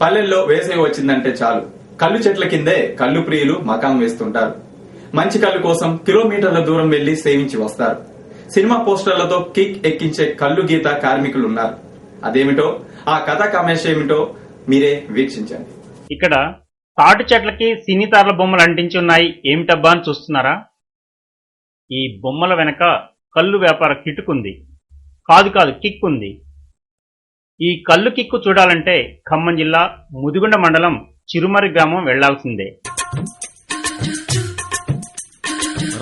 పల్లెల్లో వేసవి వచ్చిందంటే చాలు కళ్ళు చెట్ల కిందే కళ్ళు ప్రియులు మకాం వేస్తుంటారు. మంచి కళ్ళు కోసం కిలోమీటర్ల దూరం వెళ్లి సేవించి వస్తారు. సినిమా పోస్టర్లతో కిక్ ఎక్కించే కళ్ళు గీత కార్మికులున్నారు. అదేమిటో, ఆ కథ కమేషేమిటో మీరే వీక్షించండి. ఇక్కడ తాటి చెట్లకి సినీతార్ల బొమ్మలు అంటించి ఉన్నాయి. ఏమిటబ్బా అని చూస్తున్నారా? ఈ బొమ్మల వెనక కళ్ళు వ్యాపార కిటుకుంది. కాదు కిక్ ఉంది. ఈ కళ్ళు కిక్కు చూడాలంటే ఖమ్మం జిల్లా ముదిగొండ మండలం చిరుమరి గ్రామం వెళ్లాల్సిందే.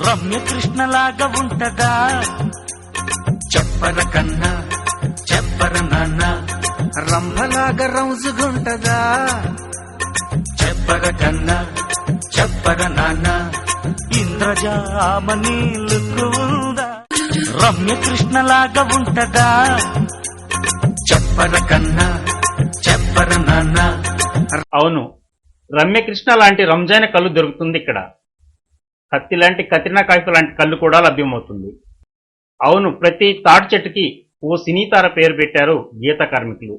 రమ్యకృష్ణలాగా ఉంటదా చెప్పర కన్నా చెప్పర నాన్న, రంభలాగా రౌజుగుంటదా చెప్పర కన్నా చెప్పర నాన్న, ఇంద్రజామని లుక్కుందా రమ్యకృష్ణలాగా ఉంటదా చెప్పర కన్నా చెప్పర నాన్న. అవును, రమ్యకృష్ణ లాంటి రంజాన్ కళ్ళు దొరుకుతుంది ఇక్కడ. కత్తి లాంటి కత్రినా కాయపు లాంటి కళ్ళు కూడా లభ్యమవుతుంది. అవును, ప్రతి తాటి చెట్టుకి ఓ సినీతార పేరు పెట్టారు గీత కార్మికులు.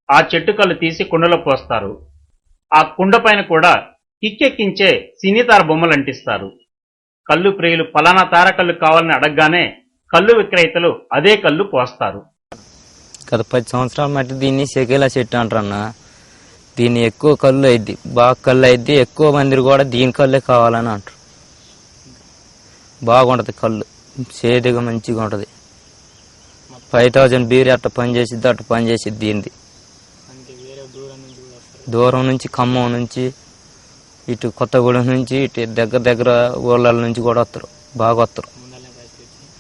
ఆ చెట్టు కళ్ళు తీసి కుండలో పోస్తారు. ఆ కుండ పైన కూడా కిక్కెక్కించే సినీతార బొమ్మలు అంటిస్తారు. కళ్ళు ప్రియులు ఫలానా తార కళ్ళు కావాలని అడగగానే కళ్ళు విక్రేతలు అదే కళ్ళు పోస్తారు. గత 10 సంవత్సరాల మట్టి దీన్ని షకీలా చెట్టు అంటారన్న. దీన్ని ఎక్కువ కళ్ళు అయింది, బాగా కళ్ళు అయింది. ఎక్కువ మంది కూడా దీని కళ్ళే కావాలని అంటారు. బాగుంటది కళ్ళు, చేదుగా మంచిగా ఉంటది. 5000 బీర్ అట్ట పనిచేసిద్ది, అట్ట పనిచేసిద్ది. దీనిది దూరం నుంచి, ఖమ్మం నుంచి, ఇటు కొత్తగూడెం నుంచి, ఇటు దగ్గర ఊళ్ళ నుంచి కూడా వస్తారు. బాగా వస్తారు.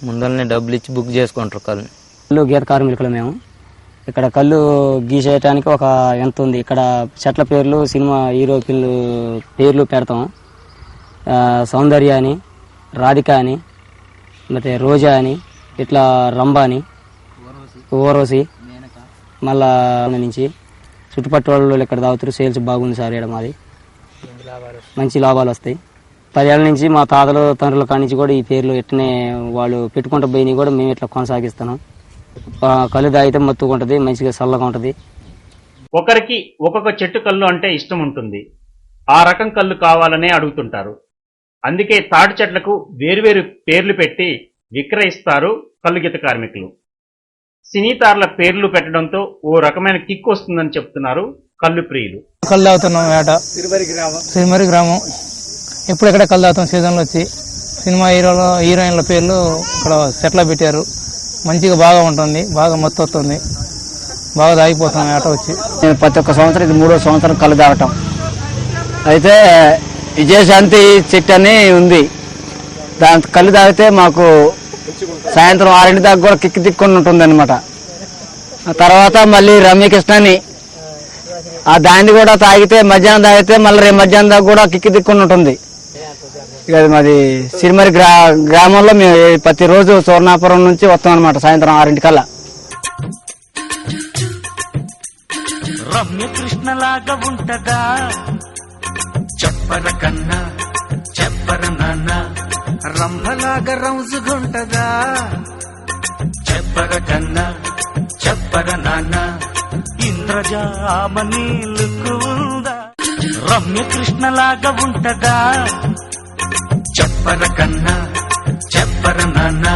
ముందరనే డబ్బులు ఇచ్చి బుక్ చేసుకుంటారు కళ్ళు. గీత కార్మికులు మేము. ఇక్కడ కళ్ళు గీసేయటానికి ఒక ఎంత ఉంది. ఇక్కడ చెట్ల పేర్లు, సినిమా హీరో పేర్లు పెడతాం. సౌందర్య అని, రాధిక అని, ಮತ್ತೆ రోజా అని, ఇట్లా రంభ అని, ఓరోసి, మళ్ళా నుంచి చుట్టుపక్కల వాళ్ళు ఇక్కడ తాగుతారు. సేల్స్ బాగుంది సార్ ఇక్కడ మాది, మంచి లాభాలు వస్తాయి. 10 ఏళ్ల నుంచి మా తాతలు తండ్రుల కాడి నుంచి కూడా ఈ పేర్లు ఇట్లనే వాళ్ళు పెట్టుకుంటూ పోయినాయి కూడా మేము ఇట్లా కొనసాగిస్తున్నాం. కళ్ళు తాగితే మత్తుగా ఉంటుంది, మంచిగా చల్లగా ఉంటుంది. ఒకరికి ఒక్కొక్క చెట్టు కళ్ళు అంటే ఇష్టం ఉంటుంది. ఆ రకం కళ్ళు కావాలనే అడుగుతుంటారు. అందుకే తాటి చెట్లకు వేరువేరు పేర్లు పెట్టి విక్రయిస్తారు కళ్ళు గీత కార్మికులు. సినీతార్ల పేర్లు పెట్టడంతో ఓ రకమైన కిక్ వస్తుందని చెప్తున్నారు కళ్ళు ప్రియులు. కళ్ళు తాగుతున్నాం ఏట సిరిమరి గ్రామం. ఎప్పుడు ఇక్కడ కళ్ళు తాగుతాం సీజన్లో వచ్చి. సినిమా హీరోయిన్ల పేర్లు ఇక్కడ సెట్లో పెట్టారు. మంచిగా బాగా ఉంటుంది, బాగా మత్తు వస్తుంది, బాగా తాగిపోతాం ఏట వచ్చి. ప్రతి ఒక్క సంవత్సరం ఇది 3వ సంవత్సరం కళ్ళు తాగటం. అయితే విజయశాంతి చెట్టు అని ఉంది. దాని కళ్ళు తాగితే మాకు సాయంత్రం 6 దాకా కూడా కిక్కి తిక్కుని ఉంటుంది అనమాట. తర్వాత మళ్ళీ రమ్యకృష్ణ అని దాన్ని కూడా తాగితే మధ్యాహ్నం తాగితే మళ్ళీ రేపు మధ్యాహ్నం దాకా కూడా కిక్కి తిక్కుని ఉంటుంది. ఇక మాది సిరిమరి గ్రామంలో మేము ప్రతిరోజు సోర్ణాపురం నుంచి వస్తాం అనమాట సాయంత్రం 6 కల్లా. రమ్యకృష్ణలాగా ఉంటదా చెప్పర కన్నా చెప్పర నాన్న, రంభలాగా రౌజుగుంటదా చెప్పర కన్నా చెప్పర నాన్న, ఇంద్రజామని లుక్కుందా రమ్యకృష్ణలాగా ఉంటదా చెప్పర కన్నా చెప్పర నాన్న,